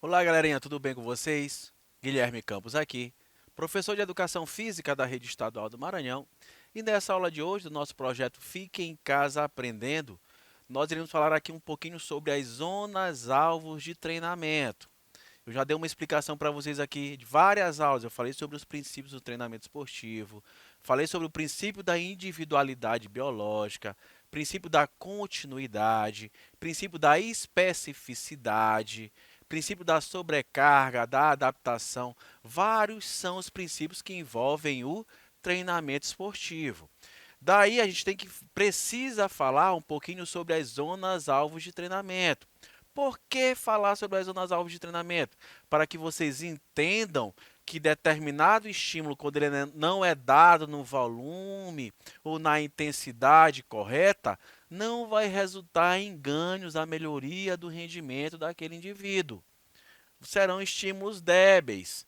Olá, galerinha, tudo bem com vocês? Guilherme Campos aqui, professor de Educação Física da Rede Estadual do Maranhão. E nessa aula de hoje, do nosso projeto Fique em Casa Aprendendo, nós iremos falar aqui um pouquinho sobre as zonas-alvos de treinamento. Eu já dei uma explicação para vocês aqui de várias aulas. Eu falei sobre os princípios do treinamento esportivo, falei sobre o princípio da individualidade biológica, princípio da continuidade, princípio da especificidade, princípio da sobrecarga, da adaptação. Vários são os princípios que envolvem o treinamento esportivo. Daí a gente precisa falar um pouquinho sobre as zonas-alvos de treinamento. Por que falar sobre as zonas-alvos de treinamento? Para que vocês entendam que determinado estímulo, quando ele não é dado no volume ou na intensidade correta, não vai resultar em ganhos, a melhoria do rendimento daquele indivíduo. Serão estímulos débeis.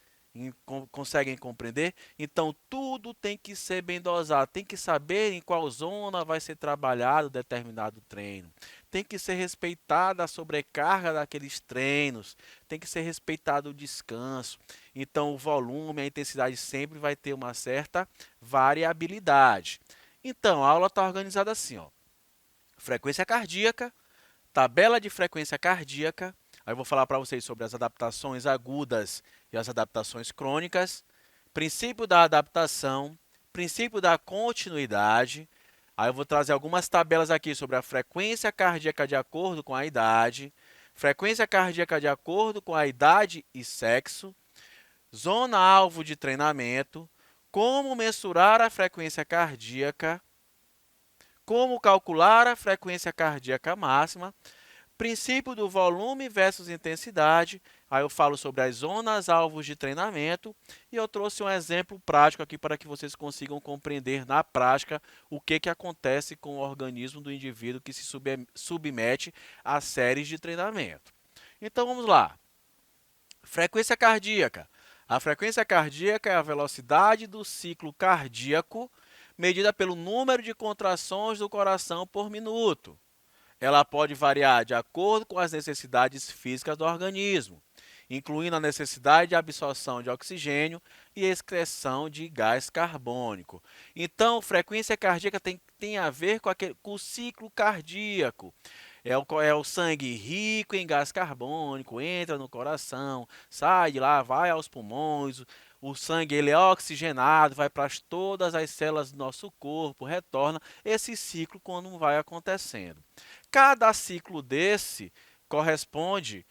Conseguem compreender? Então, tudo tem que ser bem dosado. Tem que saber em qual zona vai ser trabalhado determinado treino. Tem que ser respeitada a sobrecarga daqueles treinos. Tem que ser respeitado o descanso. Então, o volume, a intensidade sempre vai ter uma certa variabilidade. Então, a aula está organizada assim, ó. Frequência cardíaca, tabela de frequência cardíaca. Aí eu vou falar para vocês sobre as adaptações agudas e as adaptações crônicas, princípio da adaptação, princípio da continuidade. Aí eu vou trazer algumas tabelas aqui sobre a frequência cardíaca de acordo com a idade, frequência cardíaca de acordo com a idade e sexo, zona-alvo de treinamento, como mensurar a frequência cardíaca, como calcular a frequência cardíaca máxima, princípio do volume versus intensidade. Aí eu falo sobre as zonas-alvos de treinamento e eu trouxe um exemplo prático aqui para que vocês consigam compreender na prática o que acontece com o organismo do indivíduo que se submete a séries de treinamento. Então vamos lá. Frequência cardíaca. A frequência cardíaca é a velocidade do ciclo cardíaco medida pelo número de contrações do coração por minuto. Ela pode variar de acordo com as necessidades físicas do organismo, incluindo a necessidade de absorção de oxigênio e excreção de gás carbônico. Então, frequência cardíaca tem a ver com o ciclo cardíaco. É o sangue rico em gás carbônico, entra no coração, sai de lá, vai aos pulmões, o sangue ele é oxigenado, vai para todas as células do nosso corpo, retorna. Esse ciclo quando vai acontecendo. Cada ciclo desse corresponde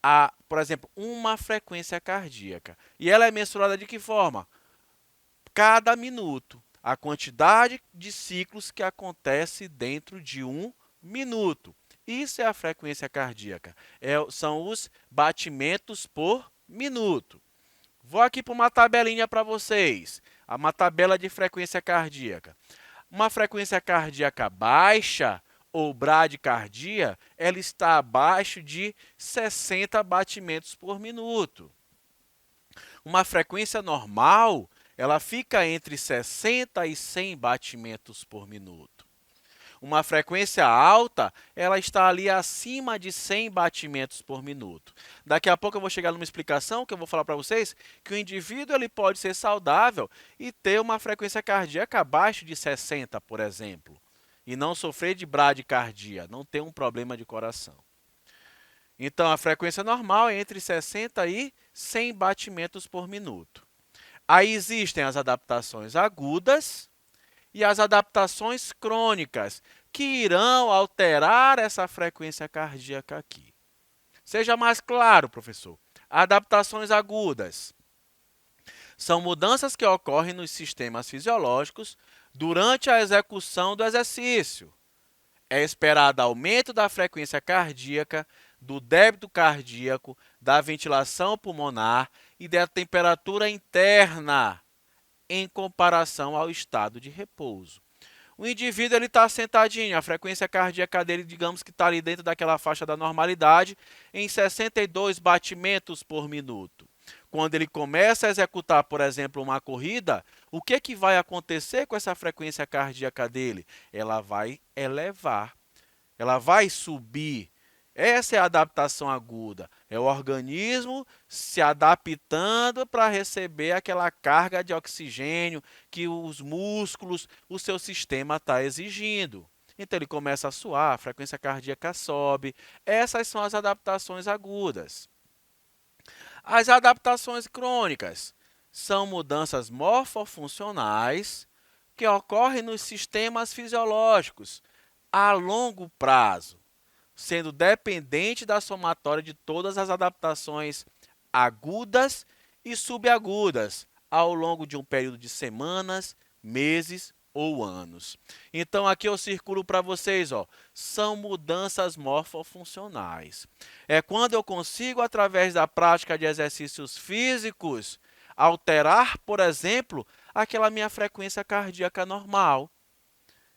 a, por exemplo, uma frequência cardíaca. E ela é mensurada de que forma? Cada minuto. A quantidade de ciclos que acontece dentro de um minuto. Isso é a frequência cardíaca. São os batimentos por minuto. Vou aqui para uma tabelinha para vocês. Uma tabela de frequência cardíaca. Uma frequência cardíaca baixa ou bradicardia, ela está abaixo de 60 batimentos por minuto. Uma frequência normal, ela fica entre 60 e 100 batimentos por minuto. Uma frequência alta, ela está ali acima de 100 batimentos por minuto. Daqui a pouco eu vou chegar numa explicação que eu vou falar para vocês que o indivíduo ele pode ser saudável e ter uma frequência cardíaca abaixo de 60, por exemplo, e não sofrer de bradicardia, não ter um problema de coração. Então, a frequência normal é entre 60 e 100 batimentos por minuto. Aí existem as adaptações agudas e as adaptações crônicas, que irão alterar essa frequência cardíaca aqui. Seja mais claro, professor. Adaptações agudas são mudanças que ocorrem nos sistemas fisiológicos durante a execução do exercício. É esperado aumento da frequência cardíaca, do débito cardíaco, da ventilação pulmonar e da temperatura interna em comparação ao estado de repouso. O indivíduo está sentadinho, a frequência cardíaca dele, digamos que está ali dentro daquela faixa da normalidade, em 62 batimentos por minuto. quando ele começa a executar, por exemplo, uma corrida, o que que vai acontecer com essa frequência cardíaca dele? Ela vai elevar, ela vai subir. Essa é a adaptação aguda. É o organismo se adaptando para receber aquela carga de oxigênio que os músculos, o seu sistema está exigindo. Então ele começa a suar, a frequência cardíaca sobe. Essas são as adaptações agudas. As adaptações crônicas são mudanças morfofuncionais que ocorrem nos sistemas fisiológicos a longo prazo, sendo dependente da somatória de todas as adaptações agudas e subagudas ao longo de um período de semanas, meses ou anos. Então, aqui eu circulo para vocês, ó, são mudanças morfofuncionais. É quando eu consigo, através da prática de exercícios físicos, alterar, por exemplo, aquela minha frequência cardíaca normal,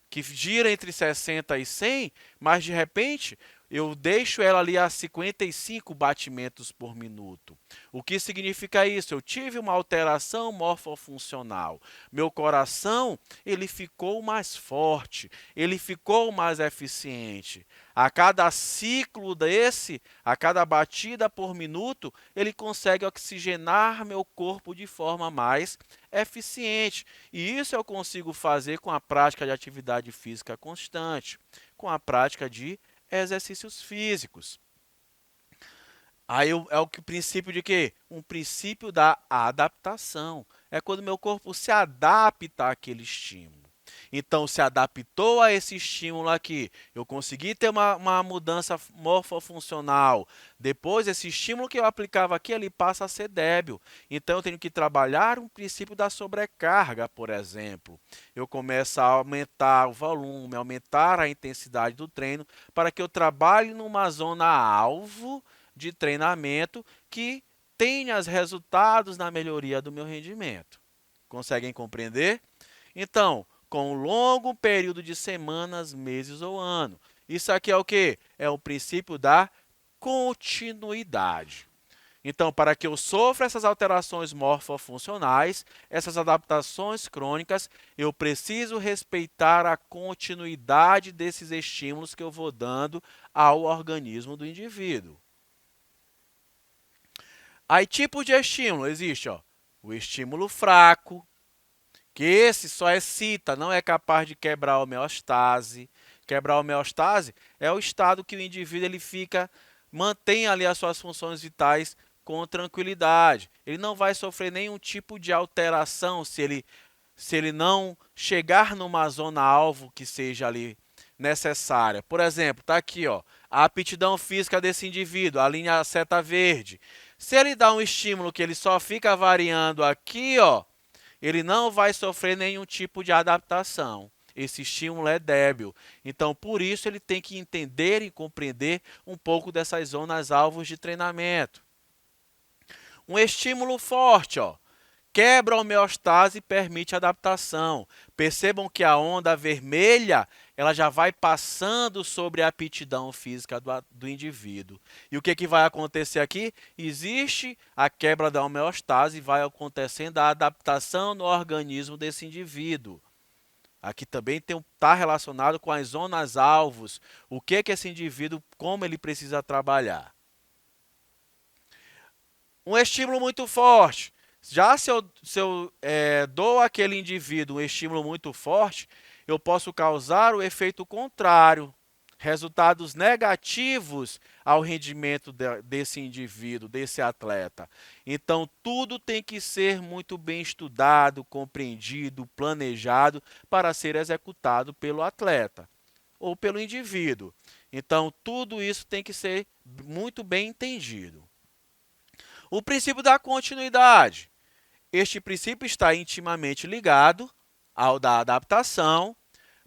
que gira entre 60 e 100, mas de repente eu deixo ela ali a 55 batimentos por minuto. O que significa isso? Eu tive uma alteração morfofuncional. Meu coração, ele ficou mais forte, ele ficou mais eficiente. A cada ciclo desse, a cada batida por minuto, ele consegue oxigenar meu corpo de forma mais eficiente. E isso eu consigo fazer com a prática de atividade física constante, com a prática de exercícios físicos. Aí é o princípio de quê? Um princípio da adaptação. É quando meu corpo se adapta àquele estímulo. Então, se adaptou a esse estímulo aqui. Eu consegui ter uma mudança morfofuncional. Depois, esse estímulo que eu aplicava aqui, ele passa a ser débil. Então, eu tenho que trabalhar um princípio da sobrecarga, por exemplo. Eu começo a aumentar o volume, aumentar a intensidade do treino, para que eu trabalhe numa zona alvo de treinamento que tenha os resultados na melhoria do meu rendimento. Conseguem compreender? Então, com um longo período de semanas, meses ou ano. Isso aqui é o quê? É o princípio da continuidade. Então, para que eu sofra essas alterações morfofuncionais, essas adaptações crônicas, eu preciso respeitar a continuidade desses estímulos que eu vou dando ao organismo do indivíduo. Aí, tipo de estímulo, existe ó, o estímulo fraco, que esse só excita, não é capaz de quebrar a homeostase. Quebrar a homeostase é o estado que o indivíduo ele fica, mantém ali as suas funções vitais com tranquilidade. Ele não vai sofrer nenhum tipo de alteração se ele não chegar numa zona alvo que seja ali necessária. Por exemplo, está aqui ó, a aptidão física desse indivíduo, a linha seta verde. Se ele dá um estímulo que ele só fica variando aqui, ó, ele não vai sofrer nenhum tipo de adaptação. Esse estímulo é débil. Então, por isso, ele tem que entender e compreender um pouco dessas zonas alvos de treinamento. Um estímulo forte, ó, quebra a homeostase e permite adaptação. Percebam que a onda vermelha ela já vai passando sobre a aptidão física do indivíduo. E o que vai acontecer aqui? Existe a quebra da homeostase e vai acontecendo a adaptação no organismo desse indivíduo. Aqui também está relacionado com as zonas alvos. O que esse indivíduo, como ele precisa trabalhar. Um estímulo muito forte. Já se eu dou àquele indivíduo um estímulo muito forte, eu posso causar o efeito contrário, resultados negativos ao rendimento desse indivíduo, desse atleta. Então, tudo tem que ser muito bem estudado, compreendido, planejado para ser executado pelo atleta ou pelo indivíduo. Então, tudo isso tem que ser muito bem entendido. O princípio da continuidade. Este princípio está intimamente ligado ao da adaptação,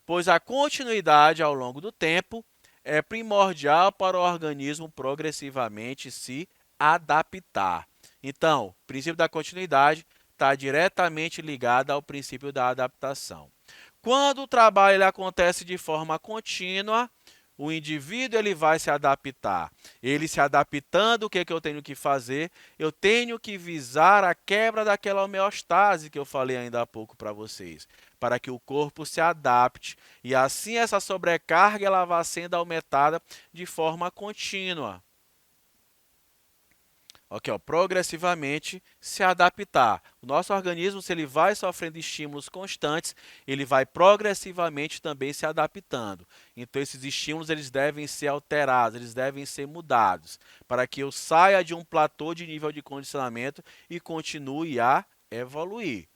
pois a continuidade ao longo do tempo é primordial para o organismo progressivamente se adaptar. Então, o princípio da continuidade está diretamente ligado ao princípio da adaptação. Quando o trabalho ele acontece de forma contínua, o indivíduo ele vai se adaptar. Ele se adaptando, o que que eu tenho que fazer? Eu tenho que visar a quebra daquela homeostase que eu falei ainda há pouco para vocês, para que o corpo se adapte e assim essa sobrecarga ela vá sendo aumentada de forma contínua. Ok, ó, progressivamente se adaptar. O nosso organismo, se ele vai sofrendo estímulos constantes, ele vai progressivamente também se adaptando. Então, esses estímulos eles devem ser alterados, eles devem ser mudados, para que eu saia de um platô de nível de condicionamento e continue a evoluir.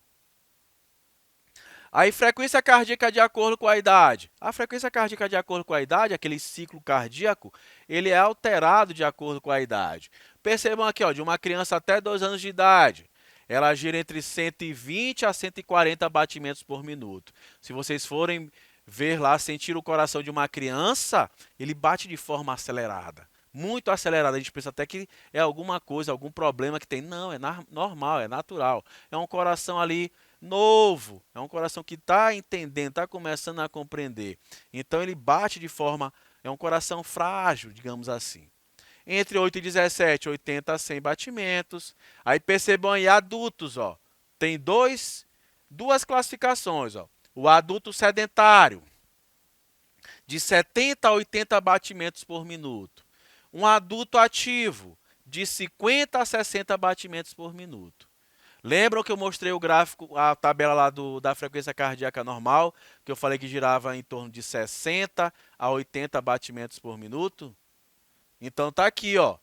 Aí, frequência cardíaca de acordo com a idade. A frequência cardíaca de acordo com a idade, aquele ciclo cardíaco, ele é alterado de acordo com a idade. Percebam aqui, ó, de uma criança até 2 anos de idade, ela gira entre 120 a 140 batimentos por minuto. Se vocês forem ver lá, sentir o coração de uma criança, ele bate de forma acelerada. Muito acelerada. A gente pensa até que é alguma coisa, algum problema que tem. Não, é normal, é natural. É um coração ali novo, é um coração que está entendendo, está começando a compreender. Então ele bate de forma, é um coração frágil, digamos assim. Entre 8 e 17, 80 a 100 batimentos. Aí percebam aí adultos, ó. Tem duas classificações, ó. O adulto sedentário, de 70 a 80 batimentos por minuto. Um adulto ativo, de 50 a 60 batimentos por minuto. Lembram que eu mostrei o gráfico, a tabela lá da frequência cardíaca normal, que eu falei que girava em torno de 60 a 80 batimentos por minuto? Então está aqui, ó,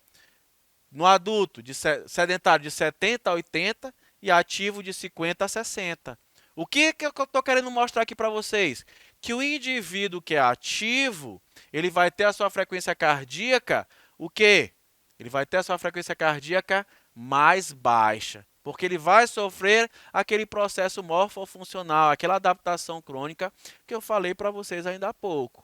no adulto sedentário de 70 a 80 e ativo de 50 a 60. O que eu estou querendo mostrar aqui para vocês? Que o indivíduo que é ativo, ele vai ter a sua frequência cardíaca, o quê? Ele vai ter a sua frequência cardíaca mais baixa, porque ele vai sofrer aquele processo morfofuncional, aquela adaptação crônica que eu falei para vocês ainda há pouco.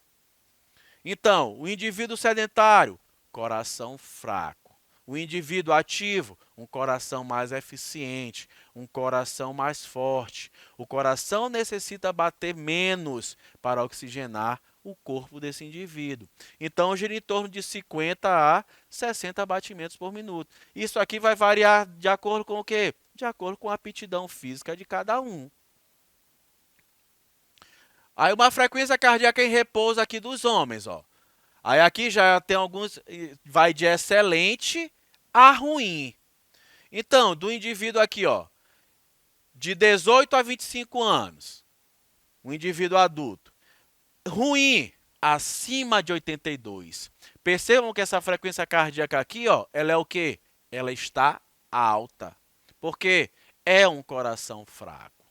Então, o indivíduo sedentário, coração fraco. O indivíduo ativo, um coração mais eficiente, um coração mais forte. O coração necessita bater menos para oxigenar o corpo desse indivíduo. Então, gira em torno de 50 a 60 batimentos por minuto. Isso aqui vai variar de acordo com o quê? De acordo com a aptidão física de cada um. Aí uma frequência cardíaca em repouso aqui dos homens, ó. Aí aqui já tem alguns, vai de excelente a ruim. Então, do indivíduo aqui, ó, de 18 a 25 anos, um indivíduo adulto, ruim, acima de 82. Percebam que essa frequência cardíaca aqui, ó, ela é o quê? Ela está alta. Por quê? É um coração fraco.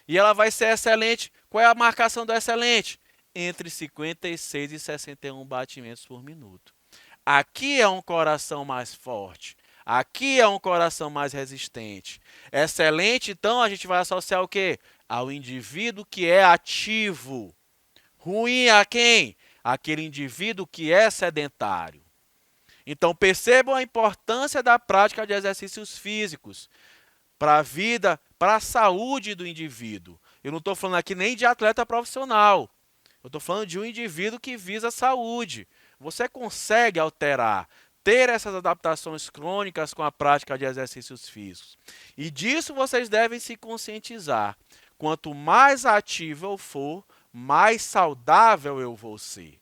E ela vai ser excelente. Qual é a marcação do excelente? Entre 56 e 61 batimentos por minuto. Aqui é um coração mais forte. Aqui é um coração mais resistente. Excelente, então, a gente vai associar o quê? Ao indivíduo que é ativo. Ruim a quem? Aquele indivíduo que é sedentário. Então, percebam a importância da prática de exercícios físicos para a vida, para a saúde do indivíduo. Eu não estou falando aqui nem de atleta profissional. Eu estou falando de um indivíduo que visa a saúde. Você consegue alterar, ter essas adaptações crônicas com a prática de exercícios físicos. E disso vocês devem se conscientizar. Quanto mais ativo eu for, mais saudável eu vou ser.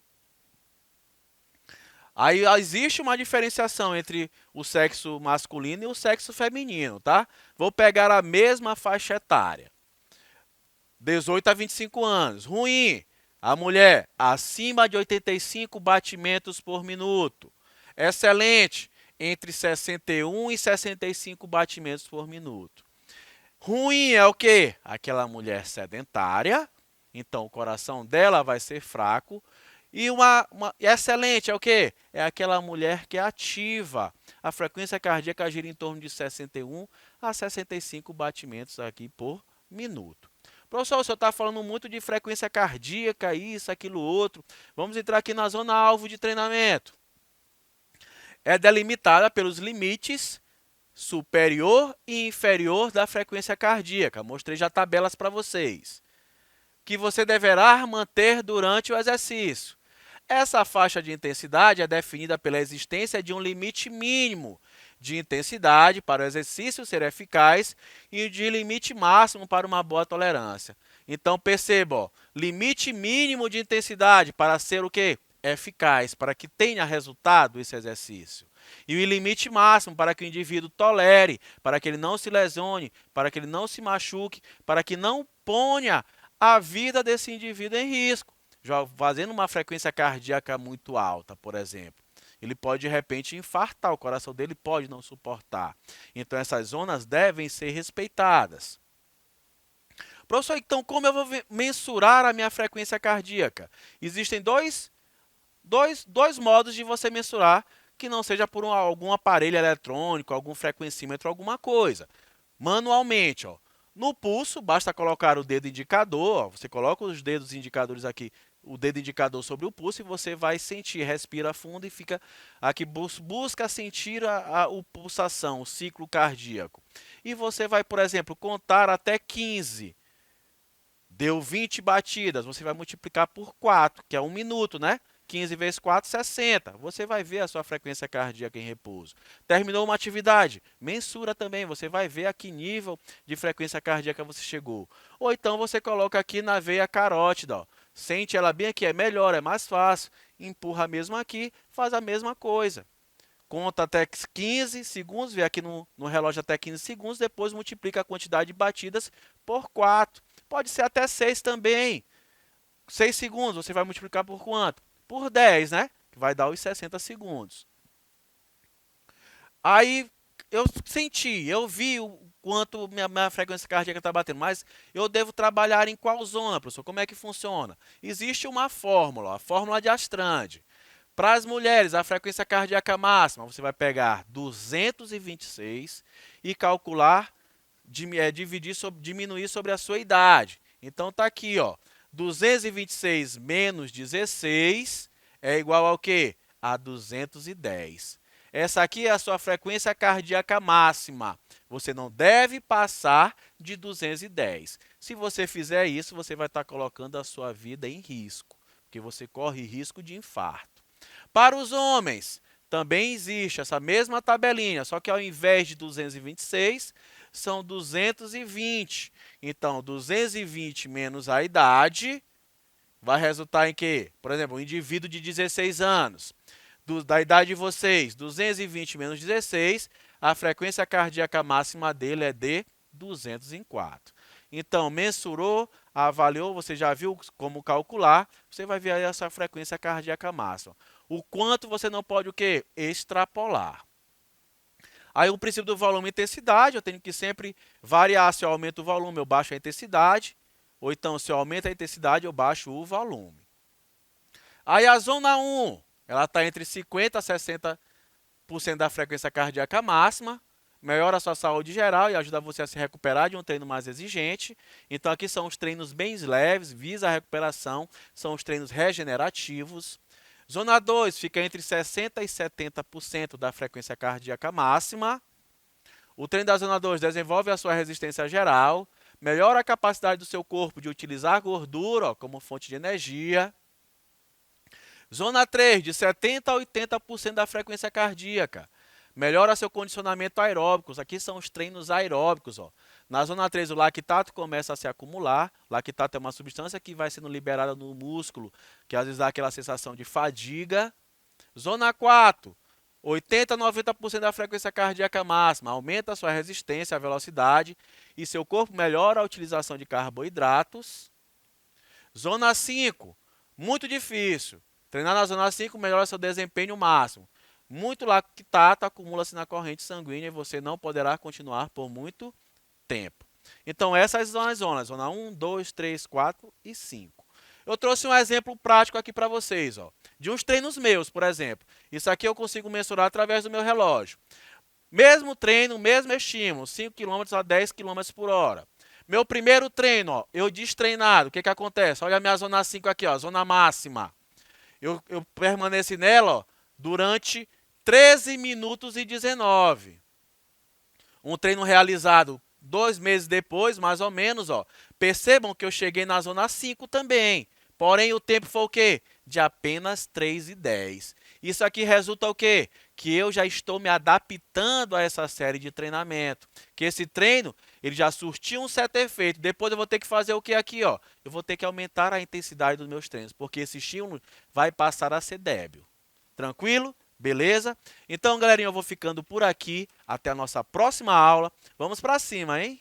Aí existe uma diferenciação entre o sexo masculino e o sexo feminino, tá? Vou pegar a mesma faixa etária. 18 a 25 anos. Ruim. A mulher acima de 85 batimentos por minuto. Excelente. Entre 61 e 65 batimentos por minuto. Ruim é o quê? Aquela mulher sedentária. Então, o coração dela vai ser fraco. E excelente é o quê? É aquela mulher que é ativa. A frequência cardíaca gira em torno de 61 a 65 batimentos aqui por minuto. Professor, o senhor está falando muito de frequência cardíaca, isso, aquilo, outro. Vamos entrar aqui na zona alvo de treinamento. É delimitada pelos limites superior e inferior da frequência cardíaca. Mostrei já tabelas para vocês. Que você deverá manter durante o exercício. Essa faixa de intensidade é definida pela existência de um limite mínimo de intensidade para o exercício ser eficaz e de limite máximo para uma boa tolerância. Então, perceba, ó, limite mínimo de intensidade para ser o quê? Eficaz, para que tenha resultado esse exercício. E o limite máximo para que o indivíduo tolere, para que ele não se lesione, para que ele não se machuque, para que não ponha a vida desse indivíduo em risco, fazendo uma frequência cardíaca muito alta, por exemplo. Ele pode, de repente, infartar, o coração dele pode não suportar. Então, essas zonas devem ser respeitadas. Professor, então, como eu vou mensurar a minha frequência cardíaca? Existem dois modos de você mensurar, que não seja por algum aparelho eletrônico, algum frequencímetro, alguma coisa. Manualmente, ó. No pulso, basta colocar o dedo indicador, ó, você coloca os dedos indicadores aqui, o dedo indicador sobre o pulso e você vai sentir, respira fundo e fica aqui, busca sentir a pulsação, o ciclo cardíaco. E você vai, por exemplo, contar até 15. Deu 20 batidas, você vai multiplicar por 4, que é 1 minuto, né? 15 vezes 4, 60. Você vai ver a sua frequência cardíaca em repouso. Terminou uma atividade, mensura também. Você vai ver a que nível de frequência cardíaca você chegou. Ou então você coloca aqui na veia carótida. Ó. Sente ela bem aqui, é melhor, é mais fácil. Empurra mesmo aqui, faz a mesma coisa. Conta até 15 segundos, vê aqui no relógio até 15 segundos, depois multiplica a quantidade de batidas por 4. Pode ser até 6 também. 6 segundos, você vai multiplicar por quanto? Por 10, né? Que vai dar os 60 segundos. Aí eu senti, eu vi o quanto minha frequência cardíaca está batendo, mas eu devo trabalhar em qual zona, professor? Como é que funciona? Existe uma fórmula, a fórmula de Astrand. Para as mulheres, a frequência cardíaca máxima, você vai pegar 226 e calcular, diminuir sobre a sua idade. Então, está aqui, ó, 226 menos 16 é igual ao quê? A 210. Essa aqui é a sua frequência cardíaca máxima. Você não deve passar de 210. Se você fizer isso, você vai estar colocando a sua vida em risco, porque você corre risco de infarto. Para os homens, também existe essa mesma tabelinha, só que ao invés de 226, são 220. Então, 220 menos a idade vai resultar em quê? Por exemplo, um indivíduo de 16 anos, da idade de vocês, 220 menos 16, a frequência cardíaca máxima dele é de 204. Então, mensurou, avaliou, você já viu como calcular, você vai ver aí essa frequência cardíaca máxima. O quanto você não pode o quê? Extrapolar. Aí o princípio do volume e intensidade, eu tenho que sempre variar. Se eu aumento o volume, eu baixo a intensidade. Ou então, se eu aumento a intensidade, eu baixo o volume. Aí a zona 1, ela está entre 50% a 60% da frequência cardíaca máxima. Melhora a sua saúde geral e ajuda você a se recuperar de um treino mais exigente. Então, aqui são os treinos bem leves, visa a recuperação, são os treinos regenerativos. Zona 2 fica entre 60% e 70% da frequência cardíaca máxima. O treino da zona 2 desenvolve a sua resistência geral, melhora a capacidade do seu corpo de utilizar a gordura como fonte de energia. Zona 3, de 70% a 80% da frequência cardíaca. Melhora seu condicionamento aeróbico. Aqui são os treinos aeróbicos. Ó. Na zona 3, o lactato começa a se acumular. O lactato é uma substância que vai sendo liberada no músculo, que às vezes dá aquela sensação de fadiga. Zona 4, 80% a 90% da frequência cardíaca máxima. Aumenta a sua resistência à velocidade e seu corpo melhora a utilização de carboidratos. Zona 5, muito difícil. Treinar na zona 5 melhora seu desempenho máximo. Muito lactato acumula-se na corrente sanguínea e você não poderá continuar por muito tempo. Então, essas são as zonas. Zona 1, 2, 3, 4 e 5. Eu trouxe um exemplo prático aqui para vocês, ó, de uns treinos meus, por exemplo. Isso aqui eu consigo mensurar através do meu relógio. Mesmo treino, mesmo estímulo, 5 km a 10 km por hora. Meu primeiro treino, ó, eu destreinado, o que acontece? Olha a minha zona 5 aqui, ó, zona máxima. Eu permaneci nela ó, durante 13 minutos e 19. Um treino realizado 2 meses depois, mais ou menos. Ó. Percebam que eu cheguei na zona 5 também. Porém, o tempo foi o quê? de apenas 3,10. Isso aqui resulta o quê? Que eu já estou me adaptando a essa série de treinamento. Que esse treino, ele já surtiu um certo efeito. Depois eu vou ter que fazer o que aqui, ó? Eu vou ter que aumentar a intensidade dos meus treinos, porque esse estímulo vai passar a ser débil. Tranquilo? Beleza? Então, galerinha, eu vou ficando por aqui. Até a nossa próxima aula. Vamos para cima, hein?